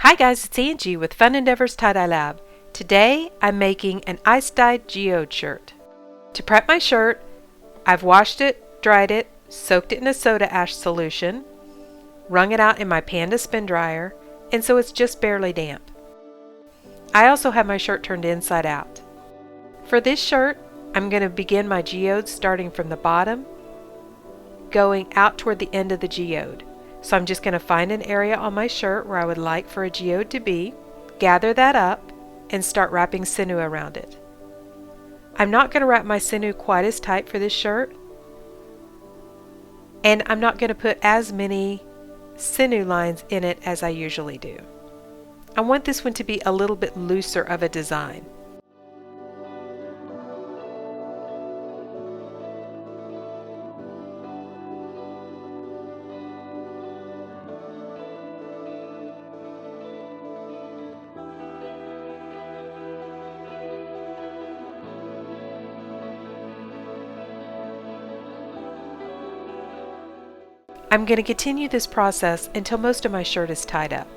Hi guys, it's Angie with Fun Endeavors Tie-Dye Lab. Today I'm making an ice-dyed geode shirt. To prep my shirt, I've washed it, dried it, soaked it in a soda ash solution, wrung it out in my Panda spin dryer, and so it's just barely damp. I also have my shirt turned inside out. For this shirt, I'm going to begin my geodes starting from the bottom, going out toward the end of the geode. So I'm just going to find an area on my shirt where I would like for a geode to be, gather that up, and start wrapping sinew around it. I'm not going to wrap my sinew quite as tight for this shirt, and I'm not going to put as many sinew lines in it as I usually do. I want this one to be a little bit looser of a design. I'm going to continue this process until most of my shirt is tied up.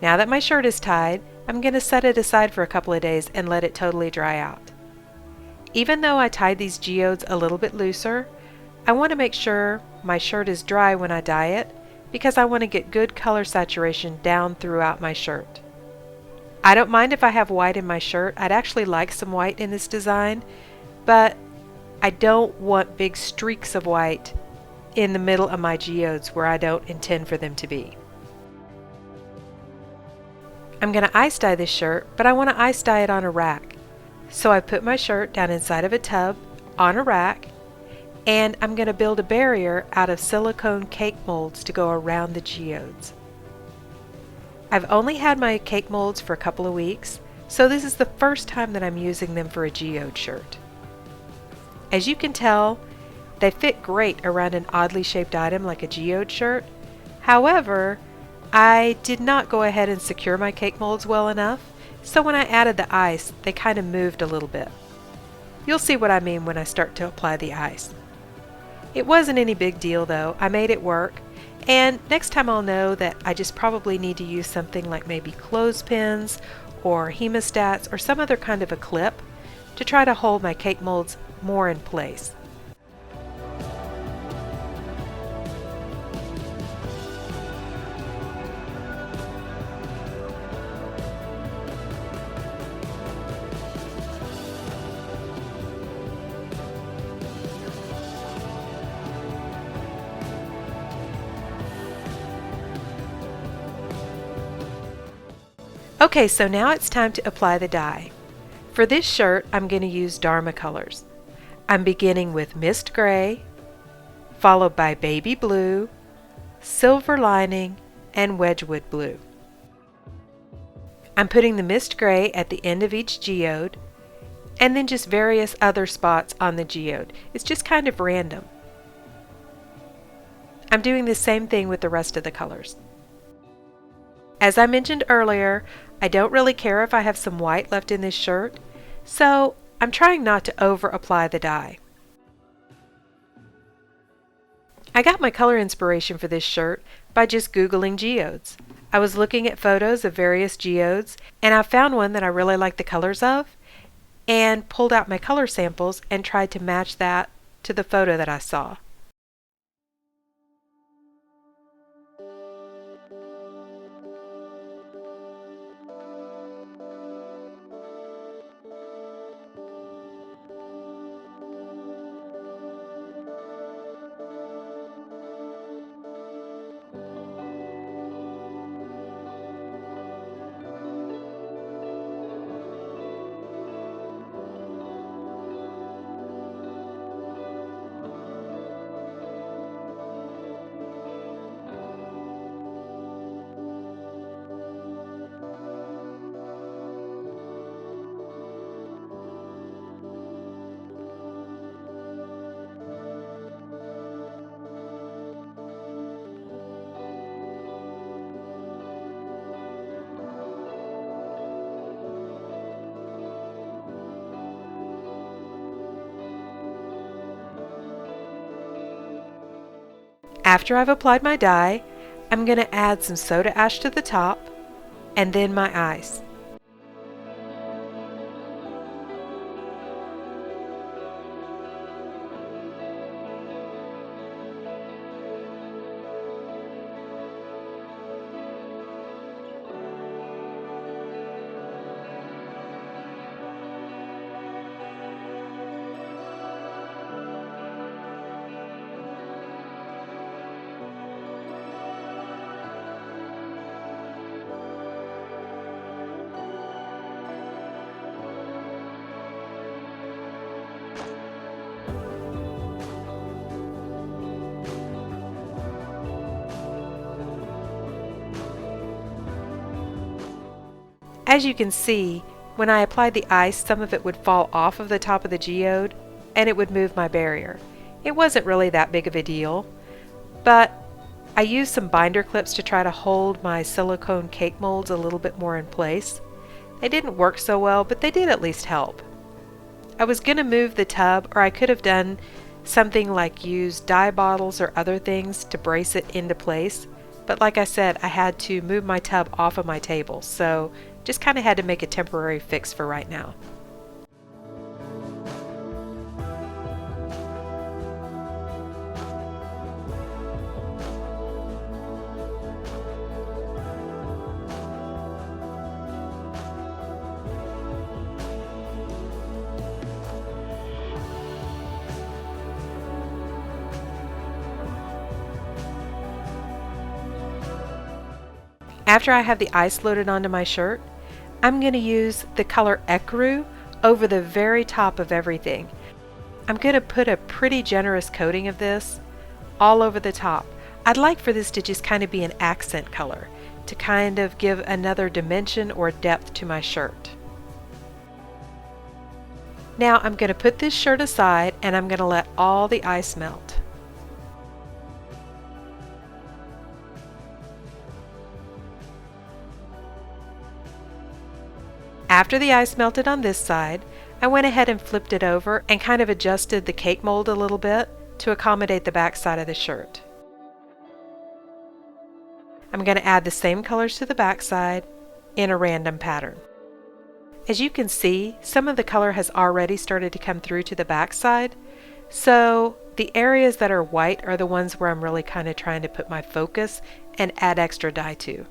Now that my shirt is tied, I'm going to set it aside for a couple of days and let it totally dry out. Even though I tied these geodes a little bit looser, I want to make sure my shirt is dry when I dye it because I want to get good color saturation down throughout my shirt. I don't mind if I have white in my shirt. I'd actually like some white in this design, but I don't want big streaks of white in the middle of my geodes where I don't intend for them to be. I'm going to ice dye this shirt, but I want to ice dye it on a rack. So I put my shirt down inside of a tub on a rack, and I'm going to build a barrier out of silicone cake molds to go around the geodes. I've only had my cake molds for a couple of weeks, so this is the first time that I'm using them for a geode shirt. As you can tell, They fit great around an oddly shaped item like a geode shirt. However, I did not go ahead and secure my cake molds well enough, so when I added the ice, they kind of moved a little bit. You'll see what I mean when I start to apply the ice. It wasn't any big deal though, I made it work, and next time I'll know that I just probably need to use something like maybe clothespins or hemostats or some other kind of a clip to try to hold my cake molds more in place. Okay, so now it's time to apply the dye. For this shirt, I'm going to use Dharma colors. I'm beginning with Mist Gray, followed by Baby Blue, Silver Lining, and Wedgewood Blue. I'm putting the Mist Gray at the end of each geode, and then just various other spots on the geode. It's just kind of random. I'm doing the same thing with the rest of the colors. As I mentioned earlier, I don't really care if I have some white left in this shirt, so I'm trying not to over apply the dye. I got my color inspiration for this shirt by just Googling geodes. I was looking at photos of various geodes, and I found one that I really liked the colors of, and pulled out my color samples and tried to match that to the photo that I saw. After I've applied my dye, I'm going to add some soda ash to the top, and then my ice. As you can see, when I applied the ice, some of it would fall off of the top of the geode and it would move my barrier. It wasn't really that big of a deal, but I used some binder clips to try to hold my silicone cake molds a little bit more in place. They didn't work so well, but they did at least help. I was going to move the tub, or I could have done something like use dye bottles or other things to brace it into place, but like I said, I had to move my tub off of my table, so just kind of had to make a temporary fix for right now. After I have the ice loaded onto my shirt, I'm going to use the color Ecru over the very top of everything. I'm going to put a pretty generous coating of this all over the top. I'd like for this to just kind of be an accent color, to kind of give another dimension or depth to my shirt. Now I'm going to put this shirt aside and I'm going to let all the ice melt. After the ice melted on this side, I went ahead and flipped it over and kind of adjusted the cake mold a little bit to accommodate the back side of the shirt. I'm going to add the same colors to the back side in a random pattern. As you can see, some of the color has already started to come through to the back side, so the areas that are white are the ones where I'm really kind of trying to put my focus and add extra dye to.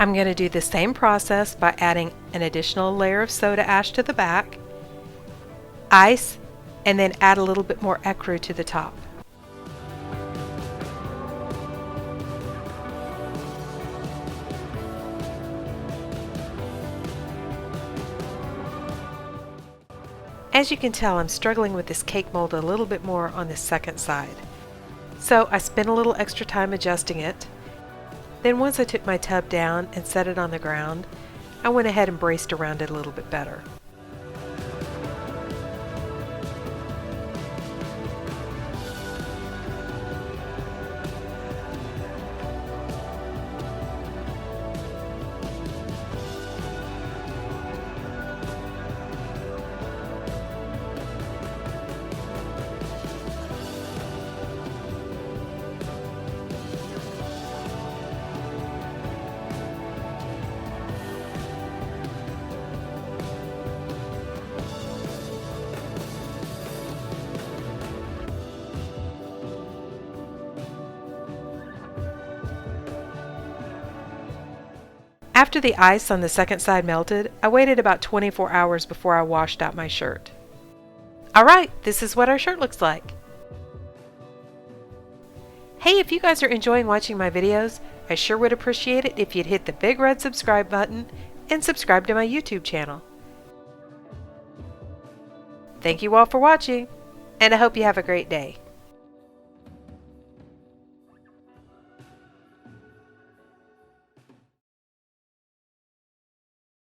I'm going to do the same process by adding an additional layer of soda ash to the back, ice, and then add a little bit more Ecru to the top. As you can tell, I'm struggling with this cake mold a little bit more on the second side. So I spent a little extra time adjusting it. Then once I took my tub down and set it on the ground, I went ahead and braced around it a little bit better. After the ice on the second side melted, I waited about 24 hours before I washed out my shirt. Alright, this is what our shirt looks like. Hey, if you guys are enjoying watching my videos, I sure would appreciate it if you'd hit the big red subscribe button and subscribe to my YouTube channel. Thank you all for watching, and I hope you have a great day.